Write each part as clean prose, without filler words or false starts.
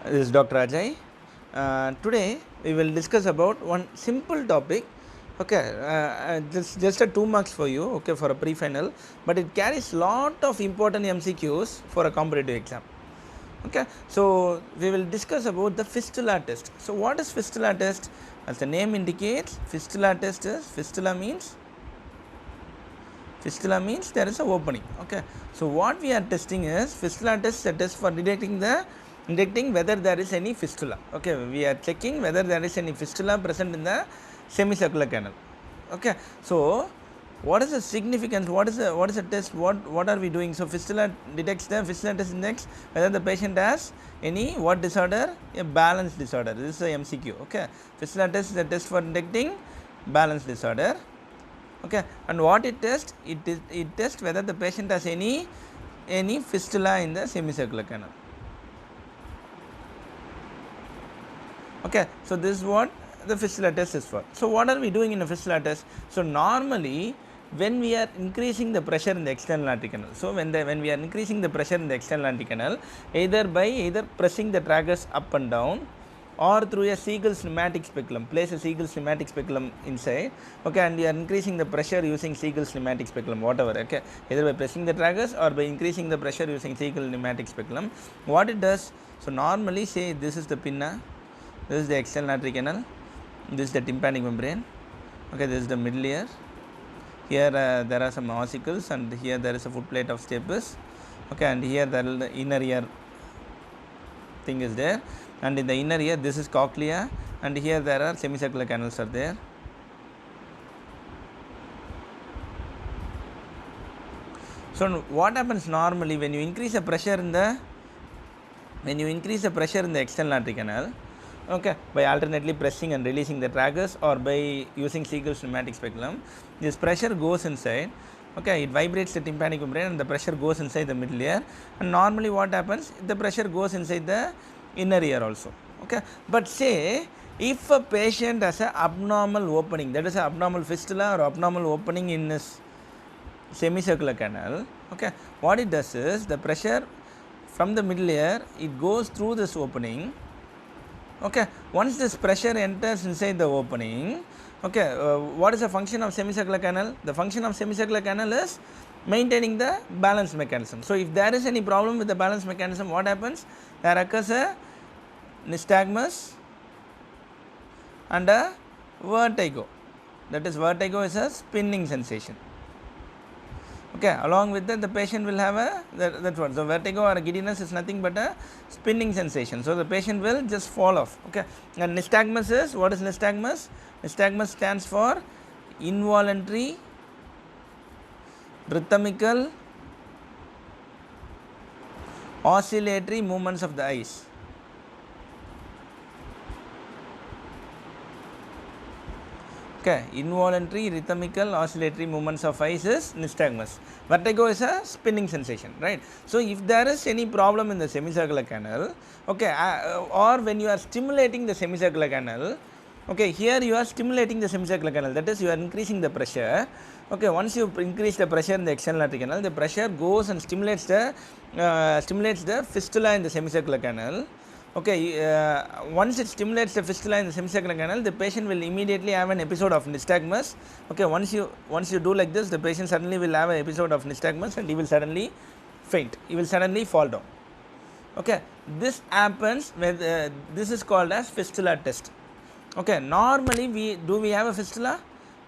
This is Dr. Ajay. Today we will discuss about one simple topic. Okay, this just a 2 marks for you. Okay, for a pre-final, but it carries lot of important MCQs for a competitive exam. Okay, so we will discuss about the fistula test. So what is fistula test? As the name indicates, fistula test is fistula means there is a opening. Okay, so what we are testing is fistula test, a test for detecting whether there is any fistula. Okay, we are checking whether there is any fistula present in the semicircular canal. Okay, so what is the significance? What is the test? What are we doing? So fistula detects the fistula test index whether the patient has any what disorder? A balance disorder. This is a MCQ. Okay, fistula test is a test for detecting balance disorder. Okay, and what it tests? It tests whether the patient has any fistula in the semicircular canal. Okay, so this is what the fistula test is for. So what are we doing in a fistula test? So normally when we are increasing the pressure in the external aortic canal, so when we are increasing the pressure in the external aortic canal, either pressing the tragus up and down, or through a Siegel's pneumatic speculum, place a Siegel's pneumatic speculum inside. Okay, and you are increasing the pressure using Siegel's pneumatic speculum, whatever. Okay, either by pressing the tragus or by increasing the pressure using Siegel's pneumatic speculum. What it does? So normally, say this is the pinna, this is the external aortic canal, this is the tympanic membrane. Okay, this is the middle ear. Here there are some ossicles, and here there is a footplate of stapes. Okay, and here the inner ear thing is there, and in the inner ear this is cochlea, and here there are semicircular canals are there. So what happens normally when you increase the pressure in the external aortic canal, okay, by alternately pressing and releasing the tragus or by using Siegel's pneumatic speculum, this pressure goes inside. Okay, it vibrates the tympanic membrane and the pressure goes inside the middle ear, and normally what happens, the pressure goes inside the inner ear also. Okay, but say if a patient has an abnormal opening, that is an abnormal fistula or abnormal opening in his semicircular canal, okay, what it does is the pressure from the middle ear, it goes through this opening. Okay, once this pressure enters inside the opening, okay, what is the function of semicircular canal? The function of semicircular canal is maintaining the balance mechanism. So if there is any problem with the balance mechanism, what happens? There occurs a nystagmus and a vertigo. That is, vertigo is a spinning sensation. Okay, along with that the patient will have that's what. So vertigo or giddiness is nothing but a spinning sensation. So the patient will just fall off. Okay, and nystagmus is, what is nystagmus? Nystagmus stands for involuntary rhythmical oscillatory movements of the eyes. Okay, involuntary rhythmical oscillatory movements of eyes is nystagmus. Vertigo is a spinning sensation, right? So if there is any problem in the semicircular canal, okay, or when you are stimulating the semicircular canal, okay, here you are stimulating the semicircular canal, that is, you are increasing the pressure. Okay, once you increase the pressure in the external aortic canal, the pressure goes and stimulates the fistula in the semicircular canal. Okay, once it stimulates the fistula in the semicircular canal, the patient will immediately have an episode of nystagmus. Okay, once you do like this, the patient suddenly will have an episode of nystagmus and he will suddenly faint. He will suddenly fall down. Okay, this happens with this is called as fistula test. Okay, normally we have a fistula?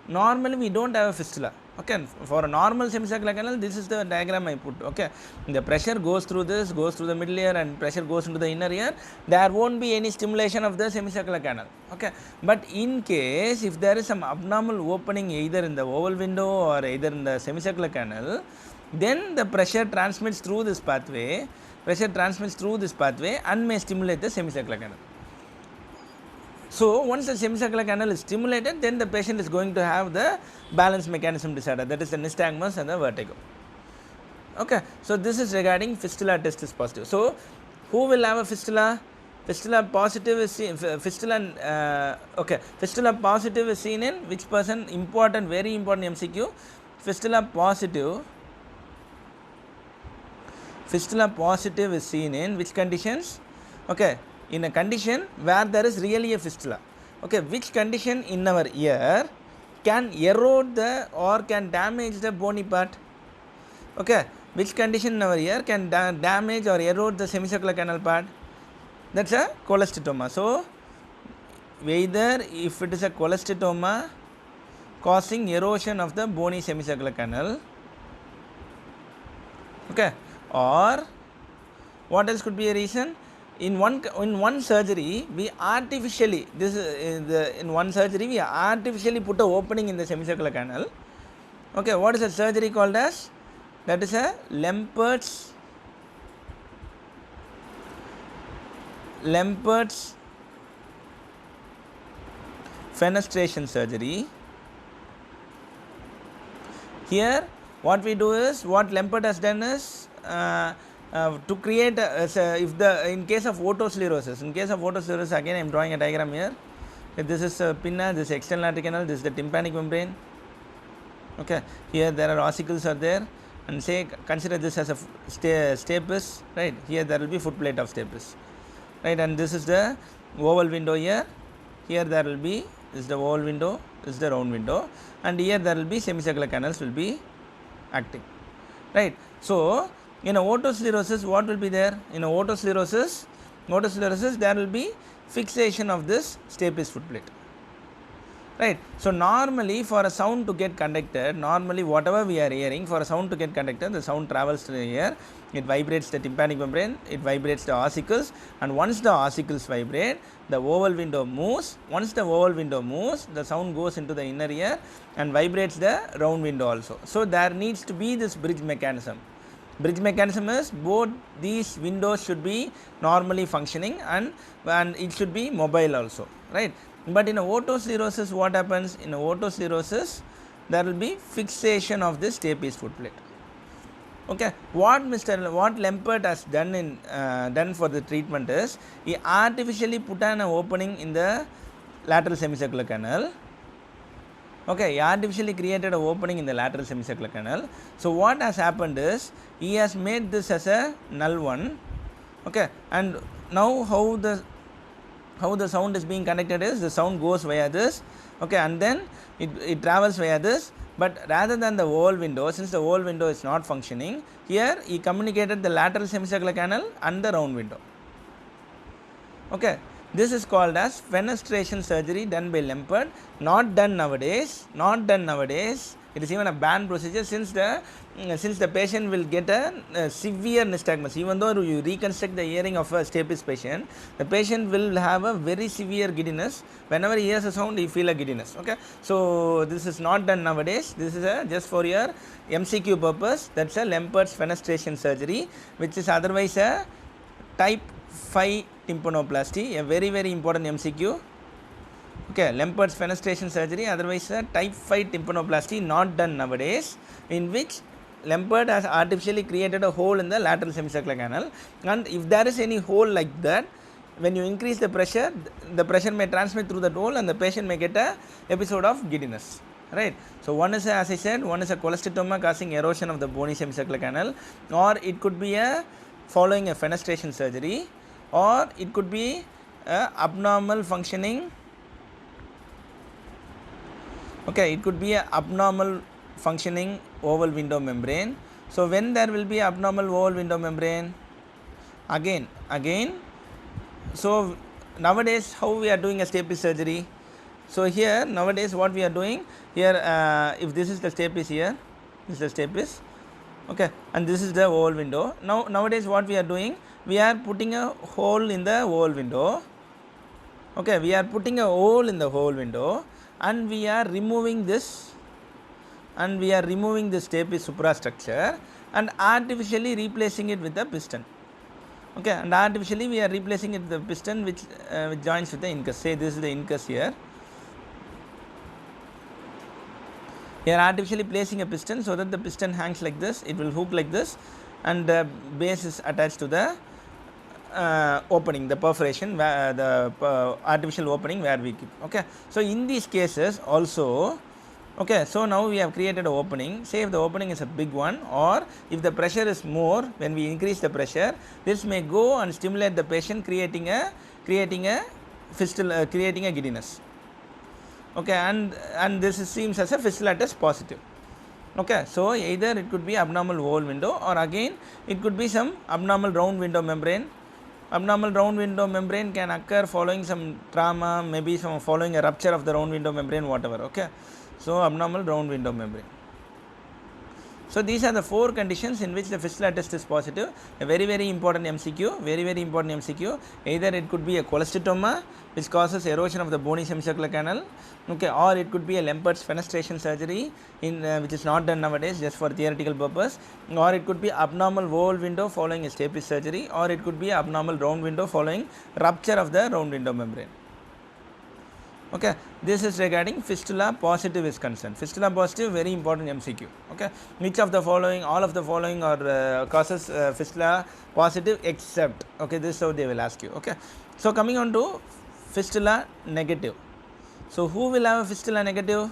Normally we don't have a fistula. Okay, for a normal semicircular canal, this is the diagram I put. Okay, the pressure goes through the middle ear, and pressure goes into the inner ear. There won't be any stimulation of the semicircular canal. Okay, but in case if there is some abnormal opening either in the oval window or either in the semicircular canal, then the pressure transmits through this pathway. And may stimulate the semicircular canal. So once the semicircular canal is stimulated, then the patient is going to have the balance mechanism disorder, that is the nystagmus and the vertigo. Okay, so this is regarding fistula test is positive. So who will have a fistula? Fistula positive is seen, fistula positive is seen in which person? Important, very important MCQ. Fistula positive is seen in which conditions? Okay, in a condition where there is really a fistula. Okay, which condition in our ear can erode the or can damage the bony part? Okay, which condition in our ear can damage or erode the semicircular canal part? That's a cholesteatoma. So whether if it is a cholesteatoma causing erosion of the bony semicircular canal, okay, or what else could be a reason? In one surgery we artificially put a opening in the semicircular canal. Okay, what is a surgery called as? That is a Lempert's fenestration surgery. Here what we do is, what Lempert has done is to create in case of otosclerosis, again I am drawing a diagram here. This is pinna, this is external artery canal, this is the tympanic membrane. Okay, here there are ossicles are there, and say consider this as a stapes, right? Here there will be footplate of stapes, right? And this is the oval window here. Here there will be, this is the oval window, this is the round window, and here there will be semicircular canals will be acting, right? So in a otosclerosis, what will be there? In a otosclerosis there will be fixation of this stapes footplate, right? So normally for a sound to get conducted, normally whatever we are hearing, for a sound to get conducted, the sound travels to the ear, it vibrates the tympanic membrane, it vibrates the ossicles, and once the ossicles vibrate, the oval window moves. Once the oval window moves, the sound goes into the inner ear and vibrates the round window also. So there needs to be this bridge mechanism. Bridge mechanism is both these windows should be normally functioning and it should be mobile also, right? But in a otosclerosis, what happens? In a otosclerosis, there will be fixation of this stapes footplate. Okay, what Lempert has done for the treatment is, he artificially put an opening in the lateral semicircular canal. Okay, he artificially created an opening in the lateral semicircular canal. So what has happened is, he has made this as a null one. Okay, and now how the sound is being conducted is, the sound goes via this, okay, and then it travels via this. But rather than the oval window, since the oval window is not functioning, here he communicated the lateral semicircular canal and the round window. Okay, this is called as fenestration surgery done by Lempert. Not done nowadays. It is even a banned procedure, since the patient will get a severe nystagmus. Even though you reconstruct the hearing of a stapes patient, the patient will have a very severe giddiness. Whenever he hears a sound, he feel a giddiness. Okay, so this is not done nowadays. This is just for your MCQ purpose. That's a Lempert's fenestration surgery, which is otherwise a type 5 tympanoplasty, a very very important MCQ. Okay, Lempert's fenestration surgery, otherwise a type 5 tympanoplasty, not done nowadays, in which Lempert has artificially created a hole in the lateral semicircular canal, and if there is any hole like that, when you increase the pressure may transmit through that hole and the patient may get a episode of giddiness, right? So one is, as I said, one is a cholesteatoma causing erosion of the bony semicircular canal, or it could be following a fenestration surgery, or it could be abnormal functioning. Okay, it could be a abnormal functioning oval window membrane. So when there will be abnormal oval window membrane, again, so nowadays how we are doing a stapes surgery? So here nowadays what we are doing here, if this is the stapes here, this is the stapes, okay, and this is the oval window. Nowadays what we are doing, we are putting a hole in the oval window. Okay, we are putting a hole in the oval window, and we are removing this stapes suprastructure and artificially replacing it with the piston. Okay, and artificially we are replacing it with the piston which joins with the incus. Say this is the incus here. We are artificially placing a piston so that the piston hangs like this, it will hook like this, and the base is attached to the opening, the perforation, the artificial opening where we keep. Okay, so in these cases also Okay, so now we have created an opening. Say if the opening is a big one, or if the pressure is more, when we increase the pressure, this may go and stimulate the patient, creating a fistula, creating a giddiness. Okay, and this seems as a fistula test positive. Okay, so either it could be abnormal oval window, or again it could be some abnormal round window membrane. Abnormal round window membrane can occur following some trauma, maybe some following a rupture of the round window membrane, whatever. Okay, so abnormal round window membrane. So these are the 4 conditions in which the fistula test is positive. A very important MCQ, very important MCQ. Either it could be a cholesteatoma, which causes erosion of the bony semicircular canal, okay, or it could be a Lempert's fenestration surgery, which is not done nowadays, just for theoretical purpose, or it could be abnormal oval window following a stapes surgery, or it could be abnormal round window following rupture of the round window membrane. Okay, this is regarding fistula positive is concerned. Fistula positive, very important MCQ. Okay, which of the following, all of the following are causes fistula positive except, okay, this is how they will ask you. Okay, so coming on to fistula negative. So who will have a fistula negative?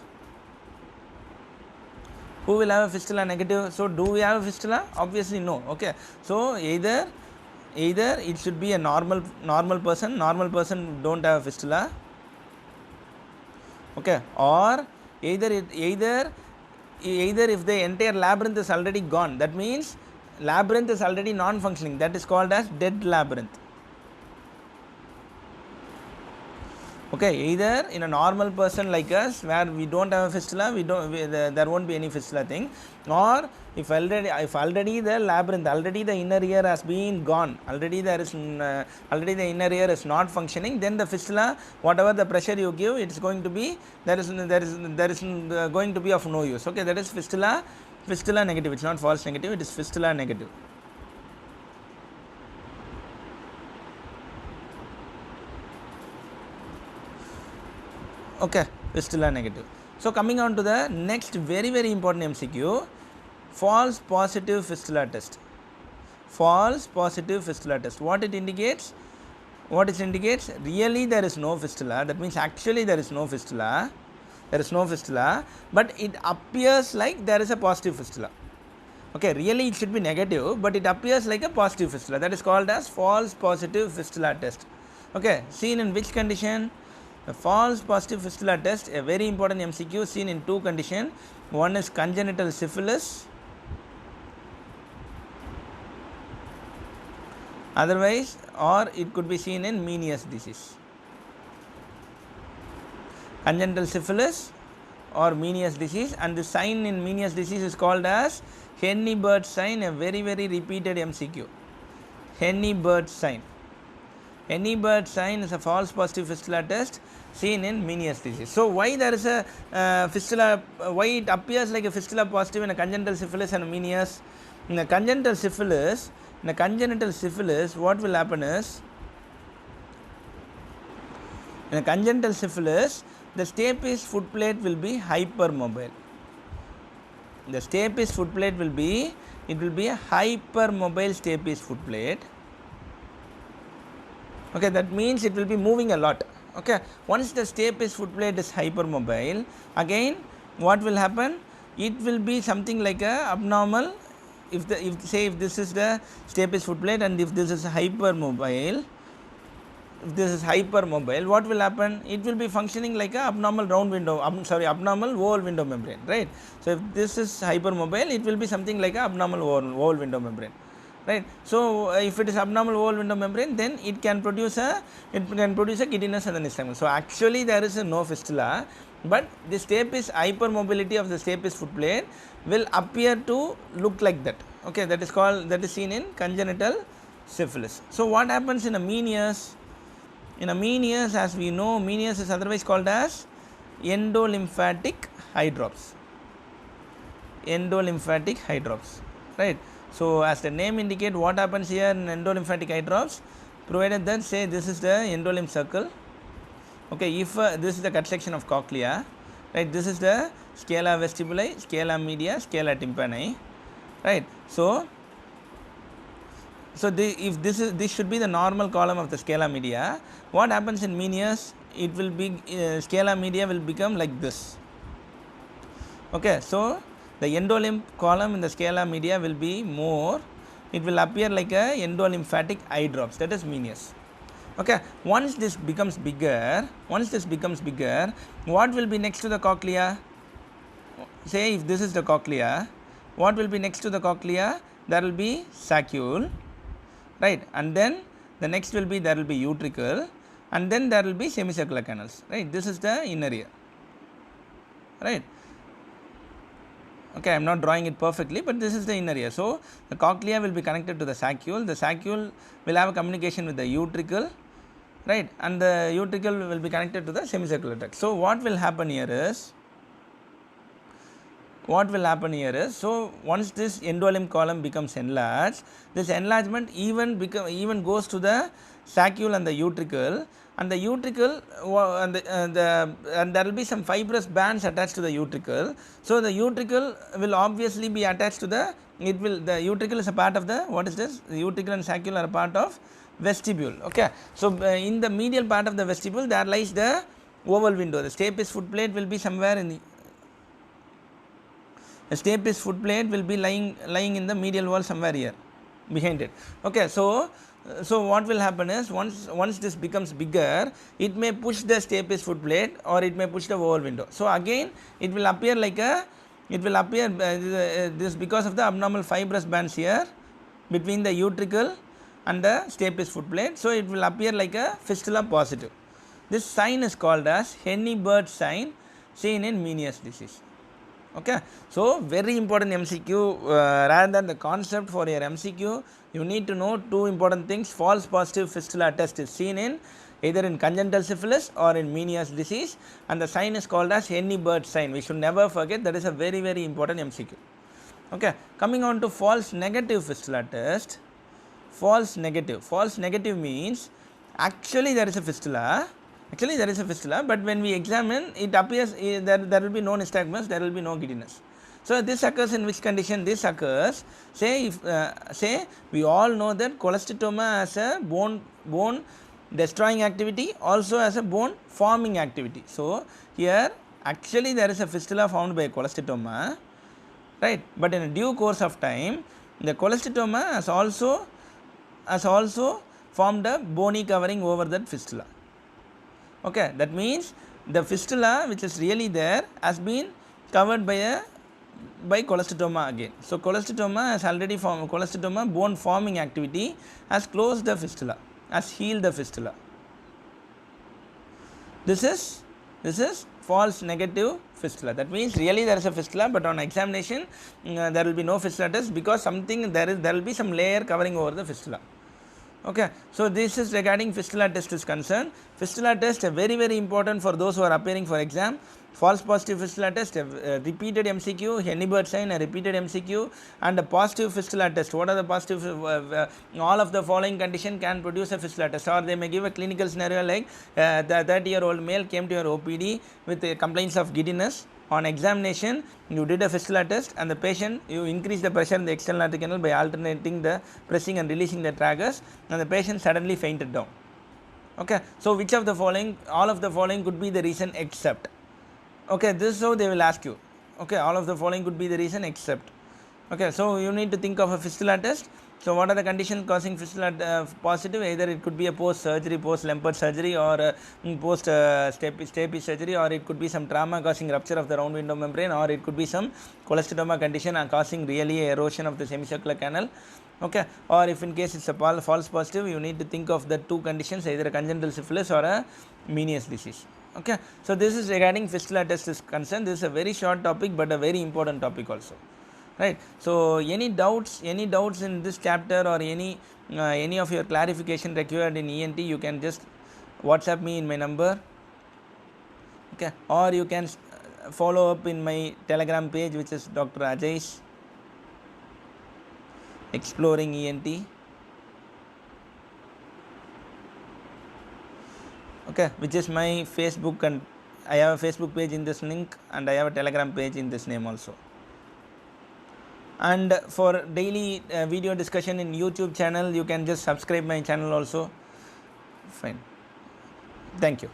Who will have a fistula negative? So do we have a fistula? Obviously no. Okay, so either it should be a normal person. Normal person don't have a fistula. Okay, or either if the entire labyrinth is already gone, that means labyrinth is already non-functioning, that is called as dead labyrinth. Okay, either in a normal person like us where we don't have a fistula, there won't be any fistula thing, or if already the labyrinth, already the inner ear has been gone, already the inner ear is not functioning, then the fistula, whatever the pressure you give, it is going to be, there is going to be of no use. Okay, that is fistula negative. It's not false negative, it is fistula negative. Okay, fistula negative. So coming on to the next very important MCQ, false positive fistula test. False positive fistula test. What it indicates? Really there is no fistula. That means actually there is no fistula. But it appears like there is a positive fistula. Okay, really it should be negative, but it appears like a positive fistula. That is called as false positive fistula test. Okay, seen in which condition? The false positive fistula test, a very important MCQ, seen in 2 conditions. One is congenital syphilis, otherwise, or it could be seen in Meniere's disease. Congenital syphilis or Meniere's disease, and the sign in Meniere's disease is called as Henny-Bird sign, a very repeated MCQ. Henny-Bird sign. Henny-Bird sign is a false positive fistula test seen in Meniere's disease. So why there is a fistula, why it appears like a fistula positive in a congenital syphilis and Meniere's? In a congenital syphilis, what will happen is, in a congenital syphilis, the stapes foot plate will be hypermobile. The stapes foot plate will be a hypermobile stapes foot plate. Okay, that means it will be moving a lot. Okay, once the stapes foot plate is hypermobile, again what will happen? It will be something like a abnormal. If this is the stapes foot plate and if this is hypermobile, what will happen? It will be functioning like a abnormal abnormal oval window membrane, right? So if this is hypermobile, it will be something like a abnormal oval window membrane, right? So if it is abnormal oval window membrane, then it can produce a giddiness and the nystagmus. So actually there is no fistula, but the stapes hypermobility of the stapes foot plate will appear to look like that. Okay, that is seen in congenital syphilis. So what happens in a Meniere's? In a Meniere's, as we know, Meniere's is otherwise called as endolymphatic hydrops. Right? So as the name indicates, what happens here in endolymphatic hydrops, provided that, say this is the endolymph circle. Okay, if this is the cut section of cochlea, right? This is the scala vestibuli, scala media, scala tympani, right? So if this should be the normal column of the scala media, what happens in Meniere's? It will be scala media will become like this. Okay, so the endolymph column in the scala media will be more, it will appear like a endolymphatic eye drops, that is Meniere's. Okay, once this becomes bigger, what will be next to the cochlea? Say if this is the cochlea, what will be next to the cochlea? There will be saccule, right, and then the next will be, there will be utricle, and then there will be semicircular canals, right. This is the inner ear, right. Okay, I am not drawing it perfectly, but this is the inner ear. So the cochlea will be connected to the saccule will have a communication with the utricle, right, and the utricle will be connected to the semicircular tract. So what will happen here is, so once this endolymph column becomes enlarged, this enlargement even goes to the saccule and the utricle, and the utricle and there will be some fibrous bands attached to the utricle. So the utricle will obviously be attached to the utricle is a part of the, what is this? The utricle and saccule are a part of vestibule. Okay, so in the medial part of the vestibule there lies the oval window. The stapes foot plate will be somewhere in the stapes foot plate will be lying in the medial wall somewhere here behind it. Okay, so what will happen is, once this becomes bigger, it may push the stapes foot plate or it may push the oval window. So again it will appear like this because of the abnormal fibrous bands here between the utricle and the stapes foot plate. So it will appear like a fistula positive. This sign is called as Henny-Bird sign, seen in Meniere's disease. Okay, so very important MCQ. Rather than the concept for your MCQ, you need to know two important things. False positive fistula test is seen in either in congenital syphilis or in Meniere's disease, and the sign is called as Henny-Bird sign. We should never forget, that is a very important MCQ. Okay, coming on to false negative fistula test. False negative means actually there is a fistula, but when we examine, it appears there will be no nystagmus, there will be no giddiness. So this occurs in which condition? This occurs, say we all know that cholesteatoma has a bone destroying activity, also has a bone forming activity. So here actually there is a fistula formed by cholesteatoma, right, but in a due course of time the cholesteatoma has also formed a bony covering over that fistula. Okay, that means the fistula which is really there has been covered by cholesteatoma again. So cholesteatoma has already formed, bone forming activity has closed the fistula, has healed the fistula. This is false negative fistula. That means really there is a fistula, but on examination there will be no fistula test because there will be some layer covering over the fistula. Okay, so this is regarding fistula test is concerned. Fistula test very important for those who are appearing for exam. False positive fistula test, a repeated MCQ, Henny-Bird sign, a repeated MCQ, and a positive fistula test. What are the positive? All of the following condition can produce a fistula test, or they may give a clinical scenario like the 30-year-old male came to your OPD with complaints of giddiness. On examination, you did a fistula test, and the patient, you increase the pressure in the external aortic canal by alternating the pressing and releasing the tragus, and the patient suddenly fainted down. Okay, so which of the following? All of the following could be the reason except. Okay, this is how they will ask you. Okay, all of the following could be the reason except. Okay, so you need to think of a fistula test. So what are the conditions causing fistula positive? Either it could be a post-surgery, post-Lempert surgery, or post-stapes surgery, or it could be some trauma causing rupture of the round window membrane, or it could be some cholesteatoma condition causing really erosion of the semicircular canal. Okay, or if in case it's a false positive, you need to think of the two conditions, either a congenital syphilis or a Meniere's disease. Okay, so this is regarding fistula test is concerned. This is a very short topic but a very important topic also, right? So any doubts in this chapter, or any of your clarification required in ENT, you can just WhatsApp me in my number. Okay, or you can follow up in my Telegram page, which is Dr. Ajay's Exploring ENT. Okay, which is my Facebook, and I have a Facebook page in this link, and I have a Telegram page in this name also. And for daily video discussion in YouTube channel, you can just subscribe my channel also. Fine. Thank you.